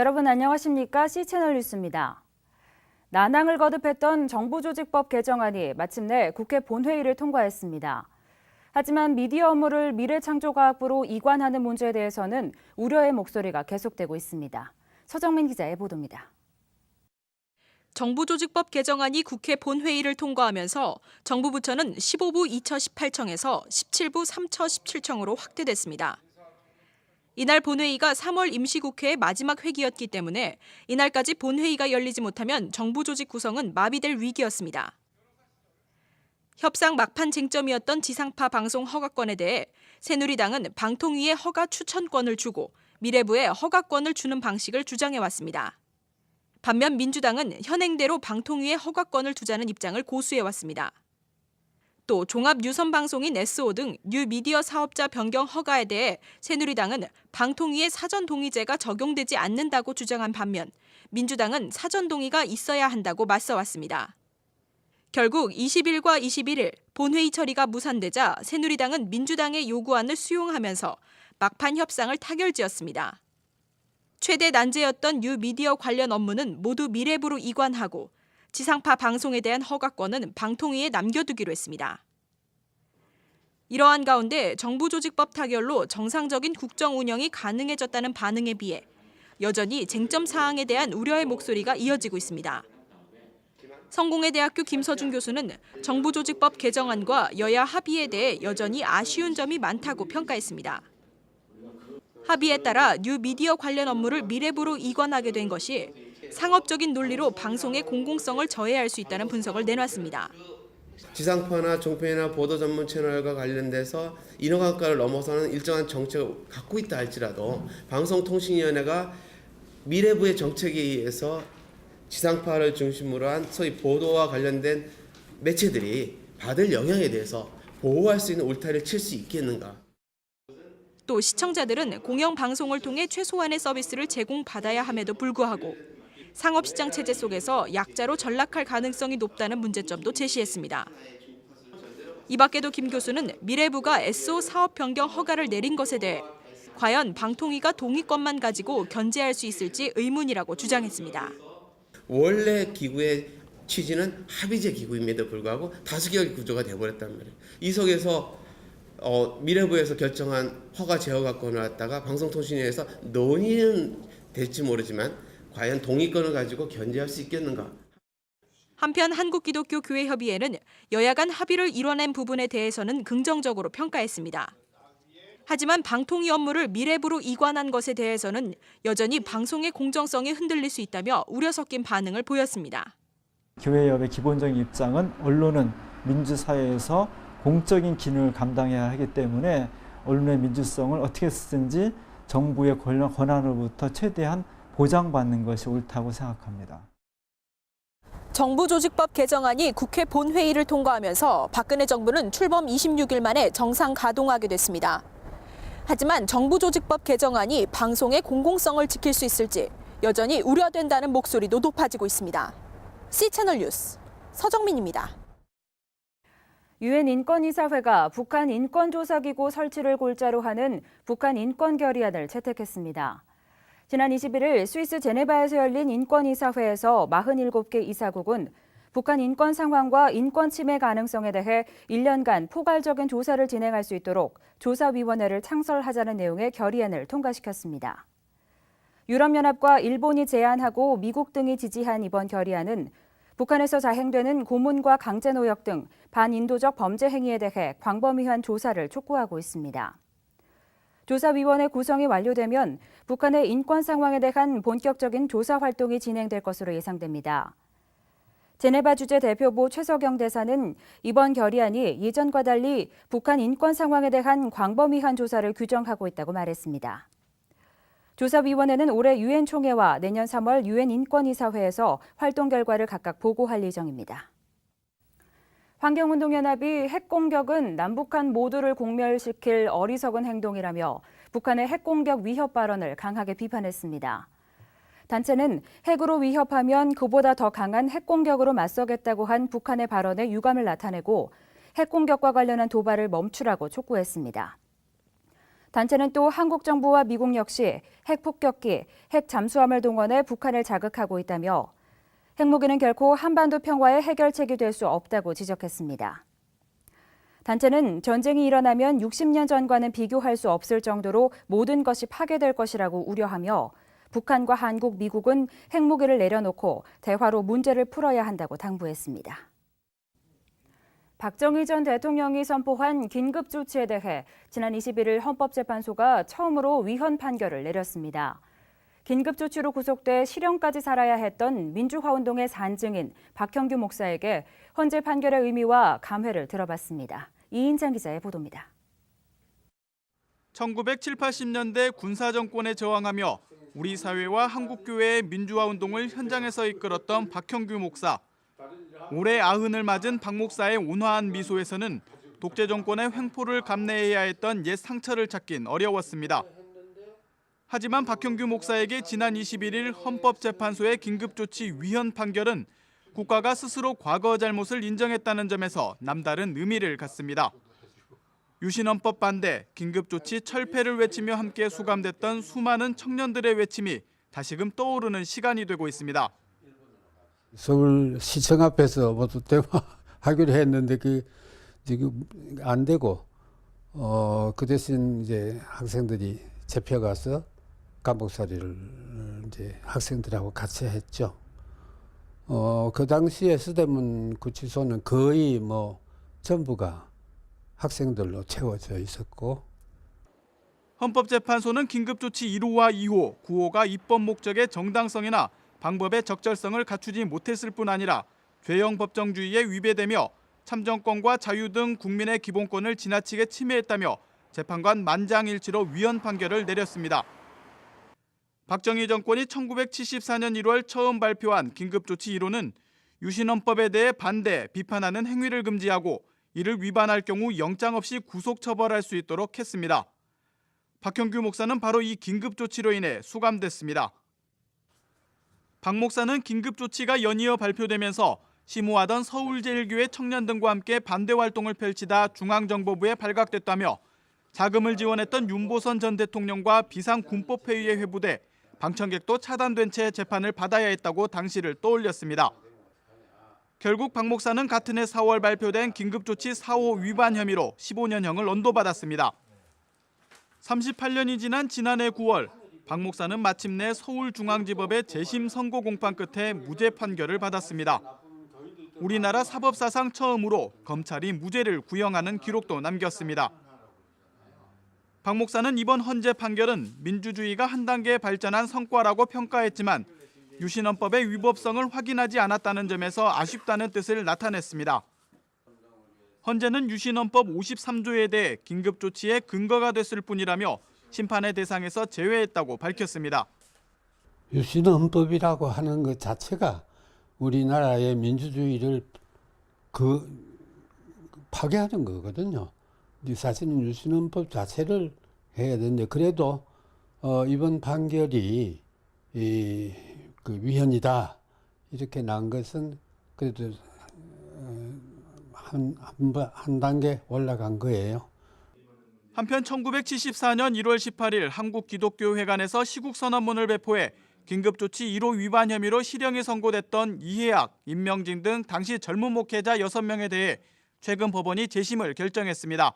여러분 안녕하십니까? C채널 뉴스입니다. 난항을 거듭했던 정부조직법 개정안이 마침내 국회 본회의를 통과했습니다. 하지만 미디어 업무를 미래창조과학부로 이관하는 문제에 대해서는 우려의 목소리가 계속되고 있습니다. 서정민 기자의 보도입니다. 정부조직법 개정안이 국회 본회의를 통과하면서 정부 부처는 15부 2처 18청에서 17부 3처 17청으로 확대됐습니다. 이날 본회의가 3월 임시국회의 마지막 회기였기 때문에 이날까지 본회의가 열리지 못하면 정부 조직 구성은 마비될 위기였습니다. 협상 막판 쟁점이었던 지상파 방송 허가권에 대해 새누리당은 방통위에 허가 추천권을 주고 미래부에 허가권을 주는 방식을 주장해왔습니다. 반면 민주당은 현행대로 방통위에 허가권을 두자는 입장을 고수해왔습니다. 또 종합유선방송인 SO 등 뉴미디어 사업자 변경 허가에 대해 새누리당은 방통위의 사전동의제가 적용되지 않는다고 주장한 반면 민주당은 사전동의가 있어야 한다고 맞서왔습니다. 결국 20일과 21일 본회의 처리가 무산되자 새누리당은 민주당의 요구안을 수용하면서 막판 협상을 타결지었습니다. 최대 난제였던 뉴미디어 관련 업무는 모두 미래부로 이관하고 지상파 방송에 대한 허가권은 방통위에 남겨두기로 했습니다. 이러한 가운데 정부조직법 타결로 정상적인 국정 운영이 가능해졌다는 반응에 비해 여전히 쟁점 사항에 대한 우려의 목소리가 이어지고 있습니다. 성공회대학교 김서준 교수는 정부조직법 개정안과 여야 합의에 대해 여전히 아쉬운 점이 많다고 평가했습니다. 합의에 따라 뉴미디어 관련 업무를 미래부로 이관하게 된 것이 상업적인 논리로 방송의 공공성을 저해할 수 있다는 분석을 내놨습니다. 지상파나 종편이나 보도 전문 채널과 관련돼서 인허가가를 넘어서는 일정한 정책을 갖고 있다 할지라도 방송통신위원회가 미래부의 정책에 의해서 지상파를 중심으로 한 소위 보도와 관련된 매체들이 받을 영향에 대해서 보호할 수 있는 울타리를 칠 수 있겠는가. 또 시청자들은 공영방송을 통해 최소한의 서비스를 제공받아야 함에도 불구하고 상업시장 체제 속에서 약자로 전락할 가능성이 높다는 문제점도 제시했습니다. 이 밖에도 김 교수는 미래부가 SO 사업 변경 허가를 내린 것에 대해 과연 방통위가 동의권만 가지고 견제할 수 있을지 의문이라고 주장했습니다. 원래 기구의 취지는 합의제 기구임에도 불구하고 다수결 구조가 되어버렸단 말이에요. 이 속에서 미래부에서 결정한 허가 제허가권을 갖다가 방송통신위에서 논의는 될지 모르지만 과연 동의권을 가지고 견제할 수 있겠는가? 한편 한국기독교교회협의회는 여야 간 합의를 이뤄낸 부분에 대해서는 긍정적으로 평가했습니다. 하지만 방통위 업무를 미래부로 이관한 것에 대해서는 여전히 방송의 공정성이 흔들릴 수 있다며 우려 섞인 반응을 보였습니다. 교회협의 기본적인 입장은 언론은 민주사회에서 공적인 기능을 감당해야 하기 때문에 언론의 민주성을 어떻게 쓰든지 정부의 권한으로부터 최대한 보장받는 것이 옳다고 생각합니다. 정부조직법 개정안이 국회 본회의를 통과하면서 박근혜 정부는 출범 26일 만에 정상 가동하게 됐습니다. 하지만 정부조직법 개정안이 방송의 공공성을 지킬 수 있을지 여전히 우려된다는 목소리도 높아지고 있습니다. C채널 뉴스 서정민입니다. 유엔 인권이사회가 북한 인권조사기구 설치를 골자로 하는 북한 인권 결의안을 채택했습니다. 지난 21일 스위스 제네바에서 열린 인권이사회에서 47개 이사국은 북한 인권 상황과 인권 침해 가능성에 대해 1년간 포괄적인 조사를 진행할 수 있도록 조사위원회를 창설하자는 내용의 결의안을 통과시켰습니다. 유럽연합과 일본이 제안하고 미국 등이 지지한 이번 결의안은 북한에서 자행되는 고문과 강제노역 등 반인도적 범죄 행위에 대해 광범위한 조사를 촉구하고 있습니다. 조사위원회 구성이 완료되면 북한의 인권 상황에 대한 본격적인 조사 활동이 진행될 것으로 예상됩니다. 제네바 주재 대표부 최석영 대사는 이번 결의안이 예전과 달리 북한 인권 상황에 대한 광범위한 조사를 규정하고 있다고 말했습니다. 조사위원회는 올해 유엔 총회와 내년 3월 유엔 인권이사회에서 활동 결과를 각각 보고할 예정입니다. 환경운동연합이 핵공격은 남북한 모두를 공멸시킬 어리석은 행동이라며 북한의 핵공격 위협 발언을 강하게 비판했습니다. 단체는 핵으로 위협하면 그보다 더 강한 핵공격으로 맞서겠다고 한 북한의 발언에 유감을 나타내고 핵공격과 관련한 도발을 멈추라고 촉구했습니다. 단체는 또 한국 정부와 미국 역시 핵폭격기, 핵잠수함을 동원해 북한을 자극하고 있다며 핵무기는 결코 한반도 평화의 해결책이 될 수 없다고 지적했습니다. 단체는 전쟁이 일어나면 60년 전과는 비교할 수 없을 정도로 모든 것이 파괴될 것이라고 우려하며 북한과 한국, 미국은 핵무기를 내려놓고 대화로 문제를 풀어야 한다고 당부했습니다. 박정희 전 대통령이 선포한 긴급 조치에 대해 지난 21일 헌법재판소가 처음으로 위헌 판결을 내렸습니다. 긴급 조치로 구속돼 실형까지 살아야 했던 민주화운동의 산증인 박형규 목사에게 헌재 판결의 의미와 감회를 들어봤습니다. 이인찬 기자의 보도입니다. 1970, 80년대 군사정권에 저항하며 우리 사회와 한국교회의 민주화운동을 현장에서 이끌었던 박형규 목사. 올해 90을 맞은 박 목사의 온화한 미소에서는 독재 정권의 횡포를 감내해야 했던 옛 상처를 찾긴 어려웠습니다. 하지만 박형규 목사에게 지난 21일 헌법재판소의 긴급조치 위헌 판결은 국가가 스스로 과거 잘못을 인정했다는 점에서 남다른 의미를 갖습니다. 유신헌법 반대, 긴급조치 철폐를 외치며 함께 수감됐던 수많은 청년들의 외침이 다시금 떠오르는 시간이 되고 있습니다. 서울시청 앞에서 모두 대화하기로 했는데 그 지금 안 되고 그 대신 이제 학생들이 잡혀가서 감옥살이를 이제 학생들하고 같이 했죠. 그 당시에 서대문 구치소는 거의 뭐 전부가 학생들로 채워져 있었고. 헌법재판소는 긴급조치 1호와 2호, 9호가 입법 목적의 정당성이나 방법의 적절성을 갖추지 못했을 뿐 아니라 죄형 법정주의에 위배되며 참정권과 자유 등 국민의 기본권을 지나치게 침해했다며 재판관 만장일치로 위헌 판결을 내렸습니다. 박정희 정권이 1974년 1월 처음 발표한 긴급조치 1호는 유신헌법에 대해 반대, 비판하는 행위를 금지하고 이를 위반할 경우 영장 없이 구속 처벌할 수 있도록 했습니다. 박형규 목사는 바로 이 긴급조치로 인해 수감됐습니다. 박 목사는 긴급조치가 연이어 발표되면서 심호하던 서울제일교회 청년 등과 함께 반대 활동을 펼치다 중앙정보부에 발각됐다며 자금을 지원했던 윤보선 전 대통령과 비상군법회의에 회부돼 방청객도 차단된 채 재판을 받아야 했다고 당시를 떠올렸습니다. 결국 박 목사는 같은 해 4월 발표된 긴급조치 4호 위반 혐의로 15년형을 언도받았습니다. 38년이 지난 지난해 9월 박 목사는 마침내 서울중앙지법의 재심 선고 공판 끝에 무죄 판결을 받았습니다. 우리나라 사법사상 처음으로 검찰이 무죄를 구형하는 기록도 남겼습니다. 박 목사는 이번 헌재 판결은 민주주의가 한 단계 발전한 성과라고 평가했지만 유신헌법의 위법성을 확인하지 않았다는 점에서 아쉽다는 뜻을 나타냈습니다. 헌재는 유신헌법 53조에 대해 긴급조치의 근거가 됐을 뿐이라며 심판의 대상에서 제외했다고 밝혔습니다. 유신헌법이라고 하는 것 자체가 우리나라의 민주주의를 파괴하는 거거든요. 사실은 유신헌법 자체를 해야 되는데 그래도 이번 판결이 그 위헌이다 이렇게 난 것은 그래도 한 단계 올라간 거예요. 한편 1974년 1월 18일 한국기독교회관에서 시국선언문을 배포해 긴급조치 1호 위반 혐의로 실형이 선고됐던 이해학, 임명진 등 당시 젊은 목회자 6명에 대해 최근 법원이 재심을 결정했습니다.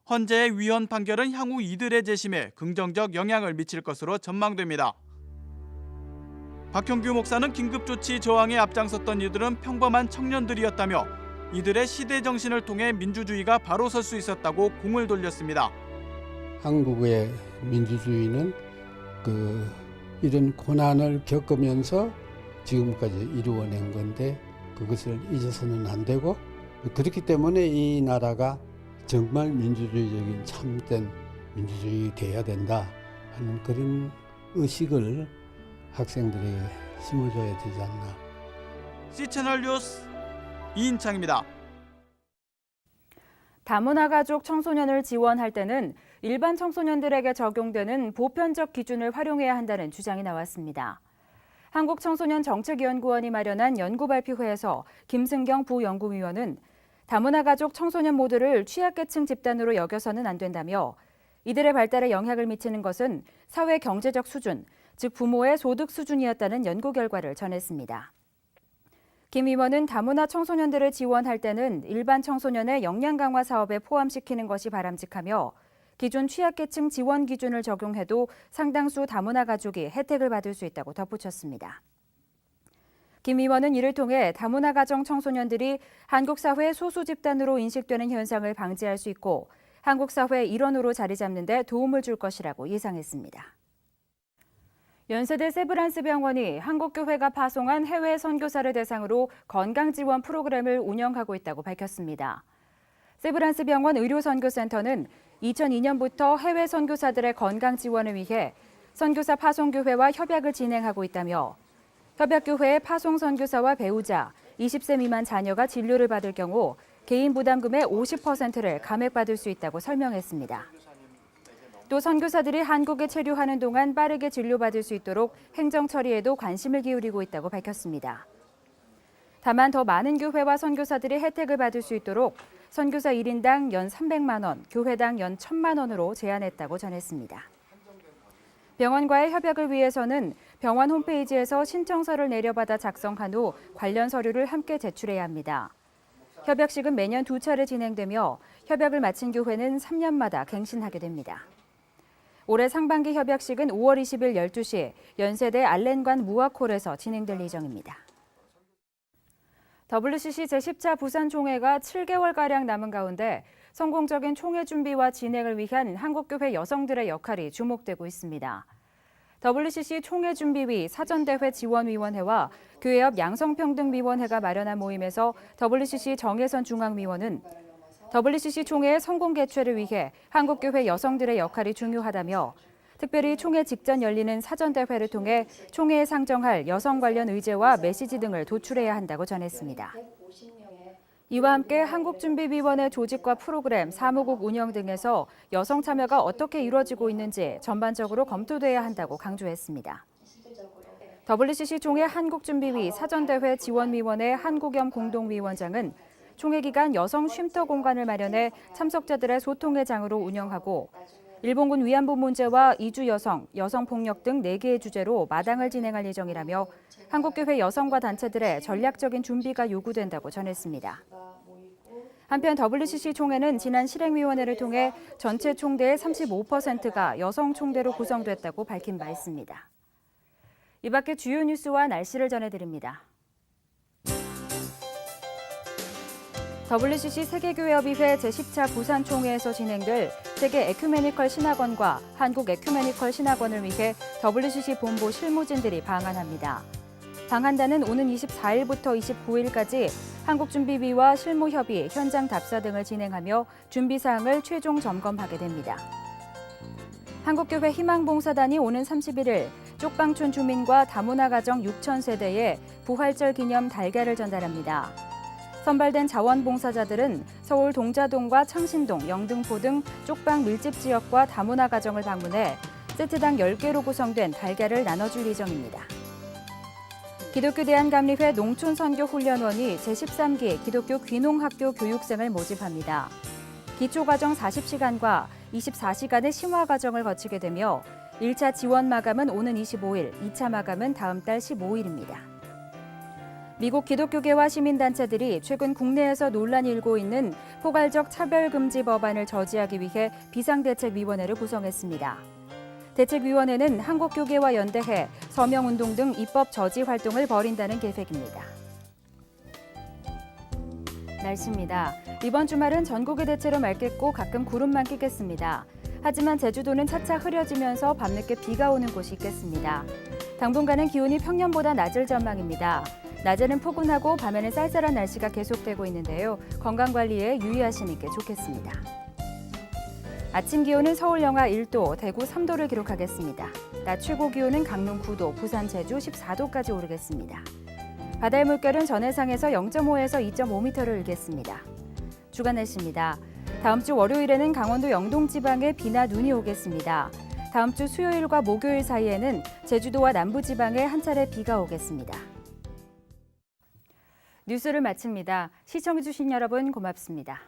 헌재의 위헌 판결은 향후 이들의 재심에 긍정적 영향을 미칠 것으로 전망됩니다. 박형규 목사는 긴급조치 저항에 앞장섰던 이들은 평범한 청년들이었다며 이들의 시대 정신을 통해 민주주의가 바로 설 수 있었다고 공을 돌렸습니다. 한국의 민주주의는 이런 고난을 겪으면서 지금까지 이루어낸 건데 그것을 잊어서는 안 되고 그렇기 때문에 이 나라가 정말 민주주의적인 참된 민주주의가 돼야 된다 하는 그런 의식을 학생들에게 심어줘야 되지 않나. C채널 뉴스 이인창입니다. 다문화 가족 청소년을 지원할 때는 일반 청소년들에게 적용되는 보편적 기준을 활용해야 한다는 주장이 나왔습니다. 한국청소년정책연구원이 마련한 연구발표회에서 김승경 부연구위원은 다문화 가족 청소년 모두를 취약계층 집단으로 여겨서는 안 된다며 이들의 발달에 영향을 미치는 것은 사회 경제적 수준, 즉 부모의 소득 수준이었다는 연구 결과를 전했습니다. 김 의원은 다문화 청소년들을 지원할 때는 일반 청소년의 역량 강화 사업에 포함시키는 것이 바람직하며 기존 취약계층 지원 기준을 적용해도 상당수 다문화 가족이 혜택을 받을 수 있다고 덧붙였습니다. 김 의원은 이를 통해 다문화 가정 청소년들이 한국 사회 소수 집단으로 인식되는 현상을 방지할 수 있고 한국 사회의 일원으로 자리 잡는 데 도움을 줄 것이라고 예상했습니다. 연세대 세브란스 병원이 한국교회가 파송한 해외 선교사를 대상으로 건강 지원 프로그램을 운영하고 있다고 밝혔습니다. 세브란스 병원 의료선교센터는 2002년부터 해외 선교사들의 건강 지원을 위해 선교사 파송교회와 협약을 진행하고 있다며 협약교회의 파송 선교사와 배우자, 20세 미만 자녀가 진료를 받을 경우 개인 부담금의 50%를 감액받을 수 있다고 설명했습니다. 또 선교사들이 한국에 체류하는 동안 빠르게 진료받을 수 있도록 행정 처리에도 관심을 기울이고 있다고 밝혔습니다. 다만 더 많은 교회와 선교사들이 혜택을 받을 수 있도록 선교사 1인당 연 300만 원, 교회당 연 1,000만 원으로 제한했다고 전했습니다. 병원과의 협약을 위해서는 병원 홈페이지에서 신청서를 내려받아 작성한 후 관련 서류를 함께 제출해야 합니다. 협약식은 매년 2차례 진행되며 협약을 마친 교회는 3년마다 갱신하게 됩니다. 올해 상반기 협약식은 5월 20일 12시 연세대 알렌관 무아콜에서 진행될 예정입니다. WCC 제10차 부산총회가 7개월가량 남은 가운데 성공적인 총회 준비와 진행을 위한 한국교회 여성들의 역할이 주목되고 있습니다. WCC 총회준비위 사전대회 지원위원회와 교회협 양성평등위원회가 마련한 모임에서 WCC 정혜선 중앙위원은 WCC 총회의 성공 개최를 위해 한국교회 여성들의 역할이 중요하다며 특별히 총회 직전 열리는 사전대회를 통해 총회에 상정할 여성 관련 의제와 메시지 등을 도출해야 한다고 전했습니다. 이와 함께 한국준비위원회 조직과 프로그램, 사무국 운영 등에서 여성 참여가 어떻게 이루어지고 있는지 전반적으로 검토돼야 한다고 강조했습니다. WCC 총회 한국준비위 사전대회 지원위원회 한국염 공동위원장은 총회 기간 여성 쉼터 공간을 마련해 참석자들의 소통의 장으로 운영하고 일본군 위안부 문제와 이주 여성, 여성폭력 등 4개의 주제로 마당을 진행할 예정이라며 한국교회 여성과 단체들의 전략적인 준비가 요구된다고 전했습니다. 한편 WCC 총회는 지난 실행위원회를 통해 전체 총대의 35%가 여성 총대로 구성됐다고 밝힌 바 있습니다. 이 밖에 주요 뉴스와 날씨를 전해드립니다. WCC 세계교회협의회 제10차 부산총회에서 진행될 세계 에큐메니컬 신학원과 한국 에큐메니컬 신학원을 위해 WCC 본부 실무진들이 방한합니다. 방한단은 오는 24일부터 29일까지 한국준비위와 실무협의, 현장 답사 등을 진행하며 준비사항을 최종 점검하게 됩니다. 한국교회 희망봉사단이 오는 31일 쪽방촌 주민과 다문화 가정 6천 세대에 부활절 기념 달걀을 전달합니다. 선발된 자원봉사자들은 서울 동자동과 창신동, 영등포 등 쪽방 밀집 지역과 다문화 가정을 방문해 세트당 10개로 구성된 달걀을 나눠줄 예정입니다. 기독교 대한감리회 농촌선교훈련원이 제13기 기독교 귀농학교 교육생을 모집합니다. 기초과정 40시간과 24시간의 심화과정을 거치게 되며 1차 지원 마감은 오는 25일, 2차 마감은 다음 달 15일입니다. 미국 기독교계와 시민단체들이 최근 국내에서 논란이 일고 있는 포괄적 차별금지 법안을 저지하기 위해 비상대책위원회를 구성했습니다. 대책위원회는 한국교계와 연대해 서명운동 등 입법 저지 활동을 벌인다는 계획입니다. 날씨입니다. 이번 주말은 전국이 대체로 맑겠고 가끔 구름만 끼겠습니다. 하지만 제주도는 차차 흐려지면서 밤늦게 비가 오는 곳이 있겠습니다. 당분간은 기온이 평년보다 낮을 전망입니다. 낮에는 포근하고 밤에는 쌀쌀한 날씨가 계속되고 있는데요. 건강관리에 유의하시는 게 좋겠습니다. 아침 기온은 서울 영하 1도, 대구 3도를 기록하겠습니다. 낮 최고 기온은 강릉 9도, 부산 제주 14도까지 오르겠습니다. 바다의 물결은 전해상에서 0.5에서 2.5m를 일겠습니다. 주간 날씨입니다. 다음 주 월요일에는 강원도 영동 지방에 비나 눈이 오겠습니다. 다음 주 수요일과 목요일 사이에는 제주도와 남부 지방에 한 차례 비가 오겠습니다. 뉴스를 마칩니다. 시청해주신 여러분 고맙습니다.